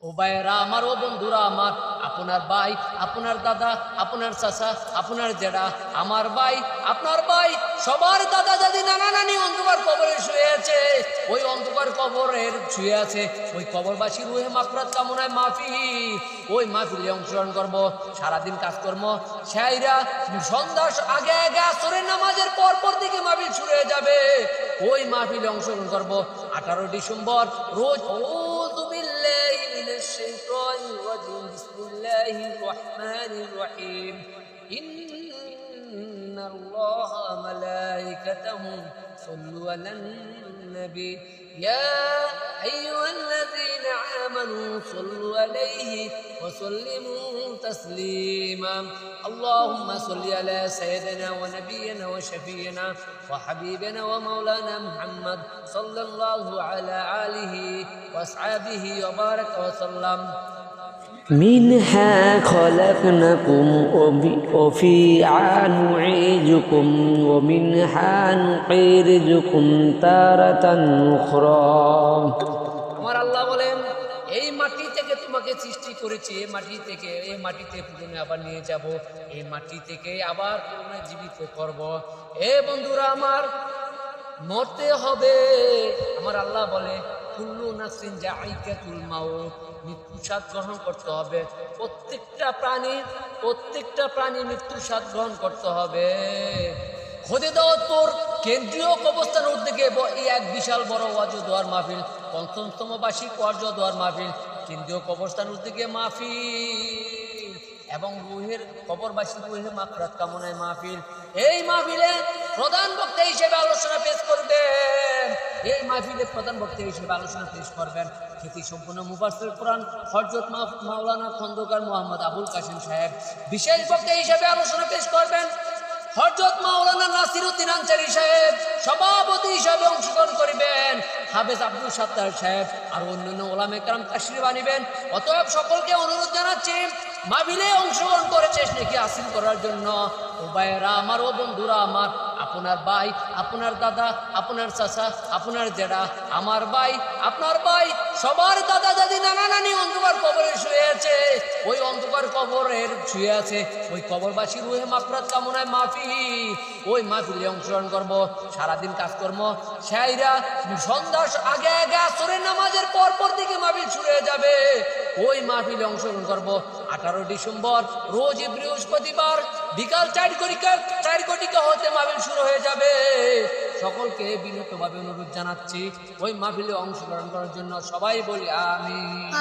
ও ভাইয়েরা আমার, ও বন্ধুরা আমার, আপনার ভাই, আপনার দাদা, আপনার চাচা, আপনার জেঠা, আমার ভাই, আপনার ভাই, সবার দাদা দাদি নানা নানি অন্ধকার কবরে শুয়ে আছে। ওই অন্ধকার কবরের শুয়ে আছে ওই কবরবাসী রুহে মাগফিরাত কামনায় মাহফিল। ওই মাহফিলে অংশগ্রহণ করব, সারাদিন কাজকর্ম সাইরা সন্ধ্যার আগে আগে আসরের নামাজের পর পর দিকে মাহফিল শুরু হয়ে যাবে। ওই মাহফিলে অংশগ্রহণ করব 18 ডিসেম্বর রোজ। আউযু বিল্লাহি মিনাশ শাইতানির রাজিম, বিসমিল্লাহির রহমানির রহিম। ইন্নাল্লাহা ওয়া মালাইকাতাহু ইউসাল্লু আলান নবী ইয়া আইয়ুহাল্লাযীনা আমানু সাল্লু আলাইহি ওয়া সাল্লিমু তাসলিমা। اللهم صل على سيدنا ونبينا وشفينا وحبيبنا ومولانا محمد صلى الله على آله وأصحابه وبارك وسلم. منها خلقناكم وفيها نعيدكم ومنها نخرجكم تارة أخرى. আমার আল্লাহ বলেন, এই মাটি থেকে তোমাকে সৃষ্টি করেছি, এই মাটি থেকে, এই মাটিতে পুরনে আবার নিয়ে যাব, এই মাটি থেকে আবার পুরনে জীবিত করব। এ বন্ধুরা আমার, মরতে হবে। আমার আল্লাহ বলে, কুল্লু নাফসিন যায়িকাতুল মাউত, মৃত্যুর স্বাদ গ্রহণ করতে হবে। প্রত্যেকটা প্রাণী মৃত্যুর স্বাদ গ্রহণ করতে হবে। খোদে দাওয়াতপুর কেন্দ্রীয় কবরস্থান উদ্যোগে এই এক বিশাল বড় ওয়াজ ও দোয়ার মাহফিল, ৫৫তম বার্ষিক ওয়াজ ও দোয়ার মাহফিল, কেন্দ্রীয় কবরস্থান উদ্যোগে মাহফিল এবং রুহের কবরবাসী রুহে মাগফিরাত কামনায় মাহফিল। এই মাহফিলে প্রধান বক্তা হিসেবে আলোচনা পেশ করবেন। এই মাহফিলে প্রধান বক্তা হিসেবে আলোচনা পেশ করবেন খ্যাতি সম্পন্ন মুফাসসির কোরআন হযরত মাওলানা খন্দকার মোহাম্মদ আবুল কাসিম সাহেব। বিশেষ বক্তা হিসেবে আলোচনা পেশ করবেন হযরত মাওলানা নাসিরউদ্দিন আনসারী সাহেব। সভাপতি হিসেবে অংশগ্রহণ করিবেন হাফেজ আব্দুল সাত্তার সাহেব। আর অন্যান্য ওলামায়ে কেরাম তাশরীফ আনিবেন। অতএব সকলকে অনুরোধ জানাচ্ছি মাহফিলে অংশগ্রহণ করে চেষ্টাকে হাসিল করার জন্য। ও ভাইয়েরা আমার, ও বন্ধুরা আমার, আপনার ভাই, আপনার দাদা, আপনার চাচা, আপনার জেঠা, আমার ভাই, আপনার ভাই, সবার দাদা দাদি নানা নানি অন্ধকার কবরে শুয়ে আছে। ওই অন্ধকার কবরের শুয়ে আছে ওই কবরবাসী রুহে মাগফিরাত কামনায় মাহফিল। ওই মাহফিলে অংশগ্রহণ করব, সারাদিন কাজকর্ম সাইরা সন্ধ্যার আগে আগে আসরের নামাজের পর পর দিকে মাহফিল শুরু হয়ে যাবে। ওই মাহফিলে অংশগ্রহণ করব 18 ডিসেম্বর রোজ বৃহস্পতিবার বিকাল 4 ঘটিকা হতে মাহফিল শুরু হয়ে যাবে। সকলকে বিনীতভাবে অনুরোধ জানাচ্ছি ওই মাহফিলে অংশগ্রহণ করার জন্য। সবাই বলি আমিন।